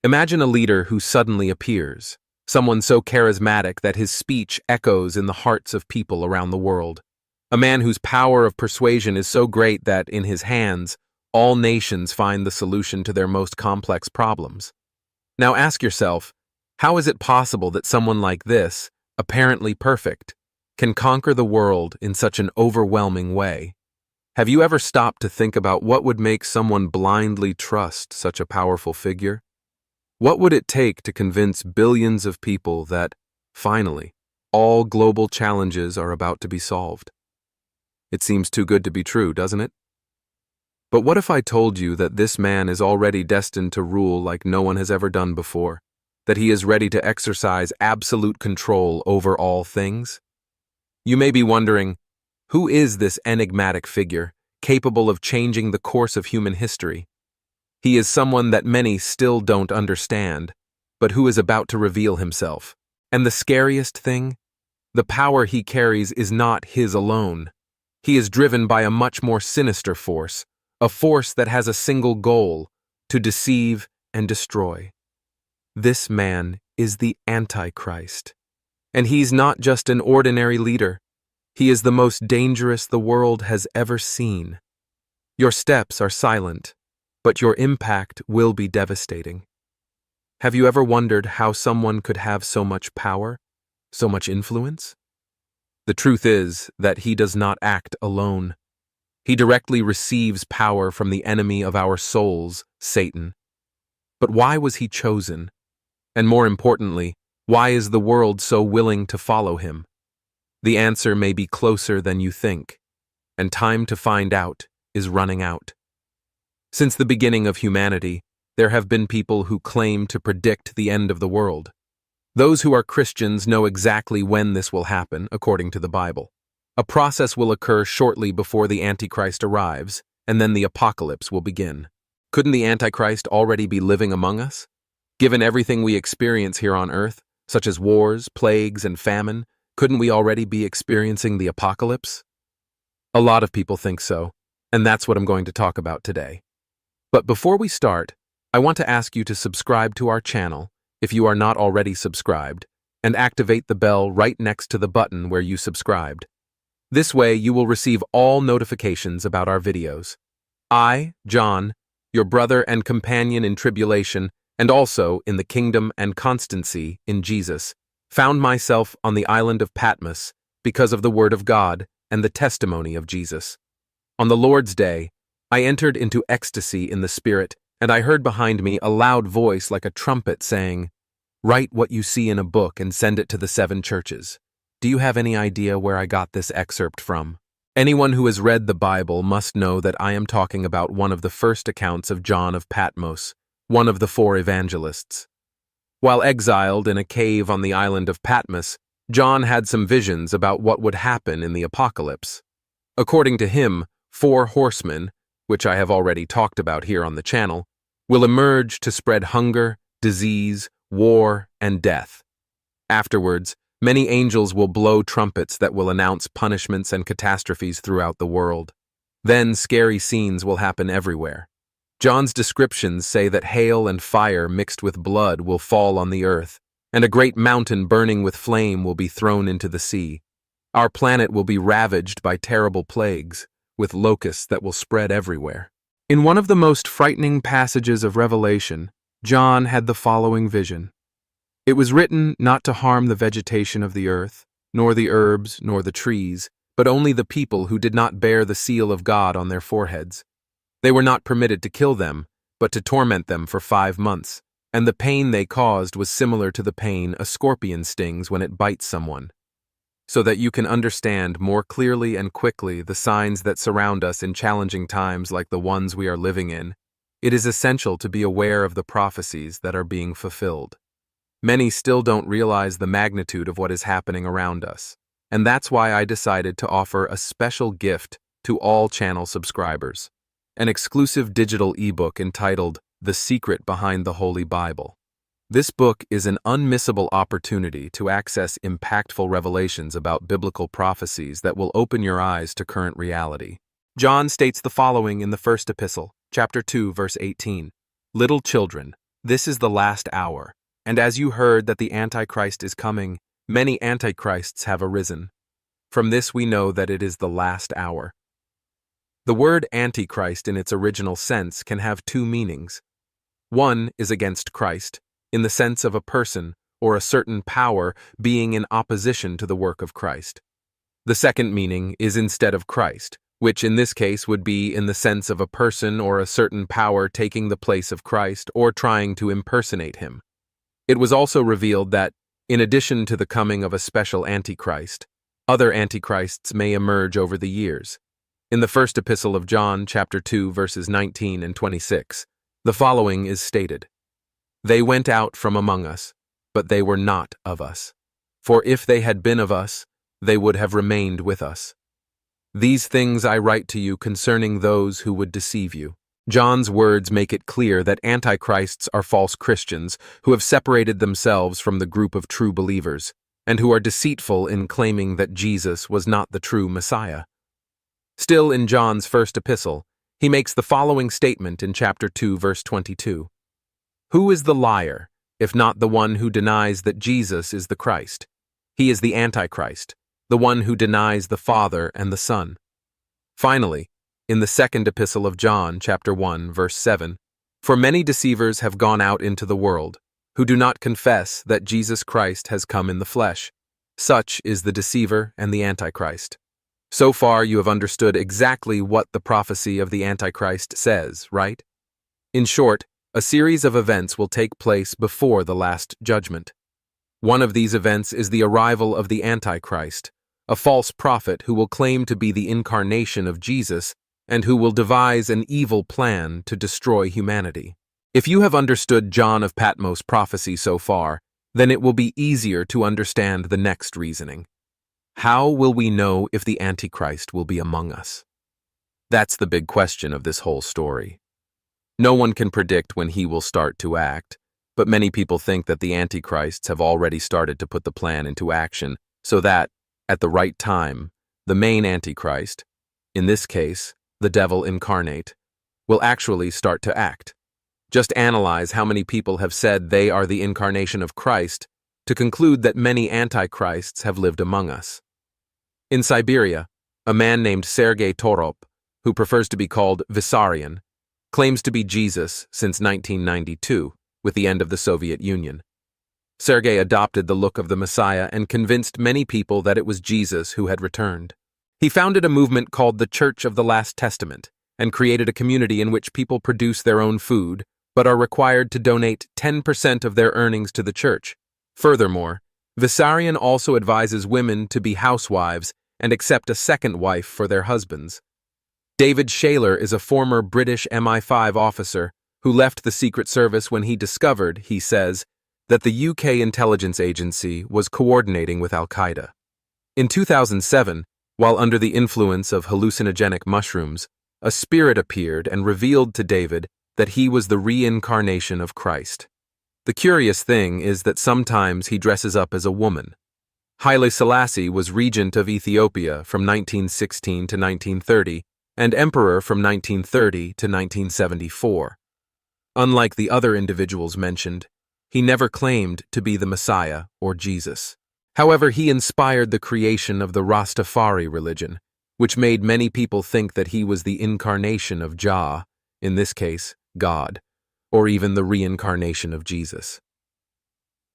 Imagine a leader who suddenly appears, someone so charismatic that his speech echoes in the hearts of people around the world. A man whose power of persuasion is so great that, in his hands, all nations find the solution to their most complex problems. Now ask yourself, how is it possible that someone like this, apparently perfect, can conquer the world in such an overwhelming way? Have you ever stopped to think about what would make someone blindly trust such a powerful figure? What would it take to convince billions of people that, finally, all global challenges are about to be solved? It seems too good to be true, doesn't it? But what if I told you that this man is already destined to rule like no one has ever done before, that he is ready to exercise absolute control over all things? You may be wondering, who is this enigmatic figure, capable of changing the course of human history? He is someone that many still don't understand, but who is about to reveal himself. And the scariest thing? The power he carries is not his alone. He is driven by a much more sinister force, a force that has a single goal: to deceive and destroy. This man is the Antichrist. And he's not just an ordinary leader. He is the most dangerous the world has ever seen. Your steps are silent, but your impact will be devastating. Have you ever wondered how someone could have so much power, so much influence? The truth is that he does not act alone. He directly receives power from the enemy of our souls, Satan. But why was he chosen? And more importantly, why is the world so willing to follow him? The answer may be closer than you think, and time to find out is running out. Since the beginning of humanity, there have been people who claim to predict the end of the world. Those who are Christians know exactly when this will happen, according to the Bible. A process will occur shortly before the Antichrist arrives, and then the apocalypse will begin. Couldn't the Antichrist already be living among us? Given everything we experience here on Earth, such as wars, plagues, and famine, couldn't we already be experiencing the apocalypse? A lot of people think so, and that's what I'm going to talk about today. But before we start, I want to ask you to subscribe to our channel if you are not already subscribed, and activate the bell right next to the button where you subscribed. This way you will receive all notifications about our videos. I, John, your brother and companion in tribulation, and also in the kingdom and constancy in Jesus, found myself on the island of Patmos because of the word of God and the testimony of Jesus. On the Lord's day, I entered into ecstasy in the Spirit, and I heard behind me a loud voice like a trumpet saying, "Write what you see in a book and send it to the 7 churches." Do you have any idea where I got this excerpt from? Anyone who has read the Bible must know that I am talking about one of the first accounts of John of Patmos, one of the 4 evangelists. While exiled in a cave on the island of Patmos, John had some visions about what would happen in the apocalypse. According to him, 4 horsemen, which I have already talked about here on the channel, will emerge to spread hunger, disease, war, and death. Afterwards, many angels will blow trumpets that will announce punishments and catastrophes throughout the world. Then scary scenes will happen everywhere. John's descriptions say that hail and fire mixed with blood will fall on the earth, and a great mountain burning with flame will be thrown into the sea. Our planet will be ravaged by terrible plagues, with locusts that will spread everywhere. In one of the most frightening passages of Revelation, John had the following vision. It was written not to harm the vegetation of the earth, nor the herbs, nor the trees, but only the people who did not bear the seal of God on their foreheads. They were not permitted to kill them, but to torment them for 5 months, and the pain they caused was similar to the pain a scorpion stings when it bites someone. So that you can understand more clearly and quickly the signs that surround us in challenging times like the ones we are living in, it is essential to be aware of the prophecies that are being fulfilled. Many still don't realize the magnitude of what is happening around us, and that's why I decided to offer a special gift to all channel subscribers, an exclusive digital ebook entitled The Secret Behind the Holy Bible. This book is an unmissable opportunity to access impactful revelations about biblical prophecies that will open your eyes to current reality. John states the following in the first epistle, chapter 2, verse 18. Little children, This is the last hour, and as you heard that the Antichrist is coming, many Antichrists have arisen. From this we know that it is the last hour. The word Antichrist in its original sense can have two meanings. One is against Christ, in the sense of a person or a certain power being in opposition to the work of Christ. The second meaning is instead of Christ, which in this case would be in the sense of a person or a certain power taking the place of Christ or trying to impersonate him. It was also revealed that, in addition to the coming of a special Antichrist, other Antichrists may emerge over the years. In the first epistle of John, chapter 2, verses 19 and 26, the following is stated: "They went out from among us, but they were not of us. For if they had been of us, they would have remained with us. These things I write to you concerning those who would deceive you." John's words make it clear that Antichrists are false Christians who have separated themselves from the group of true believers, and who are deceitful in claiming that Jesus was not the true Messiah. Still in John's first epistle, he makes the following statement in chapter 2, verse 22. "Who is the liar, if not the one who denies that Jesus is the Christ? He is the Antichrist, the one who denies the Father and the Son." Finally, in the second epistle of John, chapter 1, verse 7, "For many deceivers have gone out into the world, who do not confess that Jesus Christ has come in the flesh. Such is the deceiver and the Antichrist." So far you have understood exactly what the prophecy of the Antichrist says, right? In short, a series of events will take place before the last judgment. One of these events is the arrival of the Antichrist, a false prophet who will claim to be the incarnation of Jesus and who will devise an evil plan to destroy humanity. If you have understood John of Patmos' prophecy so far, then it will be easier to understand the next reasoning. How will we know if the Antichrist will be among us? That's the big question of this whole story. No one can predict when he will start to act, but many people think that the Antichrists have already started to put the plan into action, so that, at the right time, the main Antichrist, in this case, the devil incarnate, will actually start to act. Just analyze how many people have said they are the incarnation of Christ to conclude that many Antichrists have lived among us. In Siberia, a man named Sergei Torop, who prefers to be called Vissarion, claims to be Jesus since 1992, with the end of the Soviet Union. Sergei adopted the look of the Messiah and convinced many people that it was Jesus who had returned. He founded a movement called the Church of the Last Testament and created a community in which people produce their own food, but are required to donate 10% of their earnings to the church. Furthermore, Vissarion also advises women to be housewives and accept a second wife for their husbands. David Shaler is a former British MI5 officer who left the Secret Service when he discovered, he says, that the UK intelligence agency was coordinating with Al-Qaeda. In 2007, while under the influence of hallucinogenic mushrooms, a spirit appeared and revealed to David that he was the reincarnation of Christ. The curious thing is that sometimes he dresses up as a woman. Haile Selassie was regent of Ethiopia from 1916 to 1930 and emperor from 1930 to 1974. Unlike the other individuals mentioned, he never claimed to be the Messiah or Jesus. However, he inspired the creation of the Rastafari religion, which made many people think that he was the incarnation of Jah, in this case, God, or even the reincarnation of Jesus.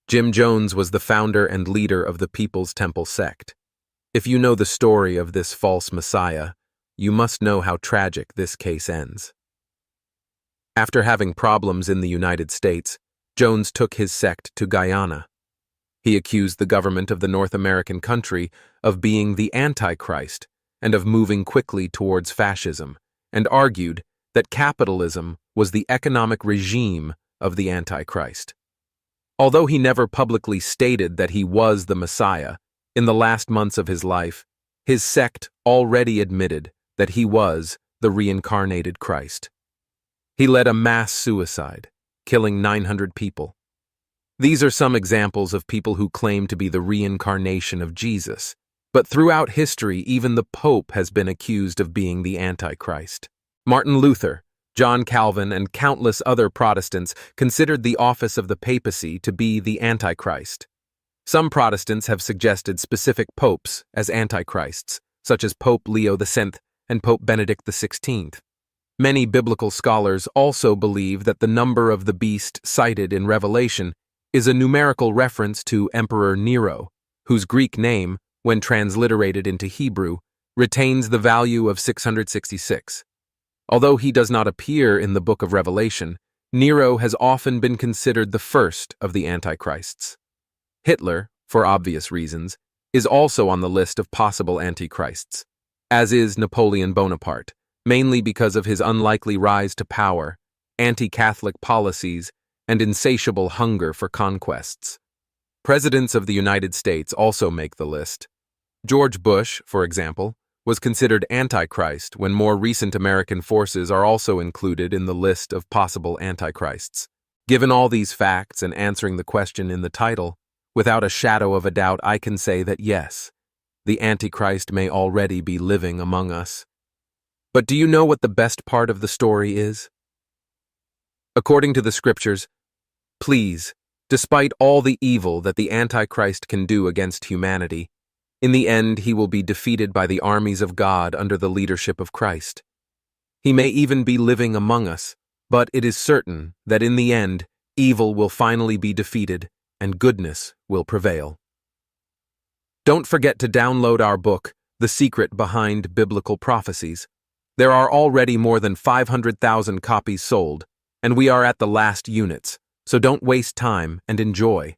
Jim Jones was the founder and leader of the People's Temple sect. If you know the story of this false Messiah, you must know how tragic this case ends. After having problems in the United States, Jones took his sect to Guyana. He accused the government of the North American country of being the Antichrist and of moving quickly towards fascism, and argued that capitalism was the economic regime of the Antichrist. Although he never publicly stated that he was the Messiah, in the last months of his life, his sect already admitted that he was the reincarnated Christ. He led a mass suicide, killing 900 people. These are some examples of people who claim to be the reincarnation of Jesus, but throughout history even the Pope has been accused of being the Antichrist. Martin Luther, John Calvin and countless other Protestants considered the office of the papacy to be the Antichrist. Some Protestants have suggested specific popes as antichrists, such as Pope Leo X and Pope Benedict XVI. Many biblical scholars also believe that the number of the beast cited in Revelation is a numerical reference to Emperor Nero, whose Greek name, when transliterated into Hebrew, retains the value of 666. Although he does not appear in the book of Revelation, Nero has often been considered the first of the antichrists. Hitler, for obvious reasons, is also on the list of possible antichrists, as is Napoleon Bonaparte, mainly because of his unlikely rise to power, anti-Catholic policies, and insatiable hunger for conquests. Presidents of the United States also make the list. George Bush, for example, was considered Antichrist when more recent American forces are also included in the list of possible antichrists. Given all these facts and answering the question in the title, without a shadow of a doubt I can say that yes, the Antichrist may already be living among us. But do you know what the best part of the story is? According to the scriptures, please, despite all the evil that the Antichrist can do against humanity, in the end he will be defeated by the armies of God under the leadership of Christ. He may even be living among us, but it is certain that in the end evil will finally be defeated and goodness will prevail. Don't forget to download our book, The Secret Behind Biblical Prophecies. There are already more than 500,000 copies sold, and we are at the last units, so don't waste time and enjoy.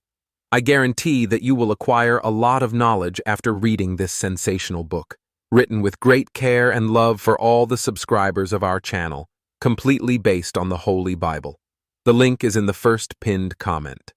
I guarantee that you will acquire a lot of knowledge after reading this sensational book, written with great care and love for all the subscribers of our channel, completely based on the Holy Bible. The link is in the first pinned comment.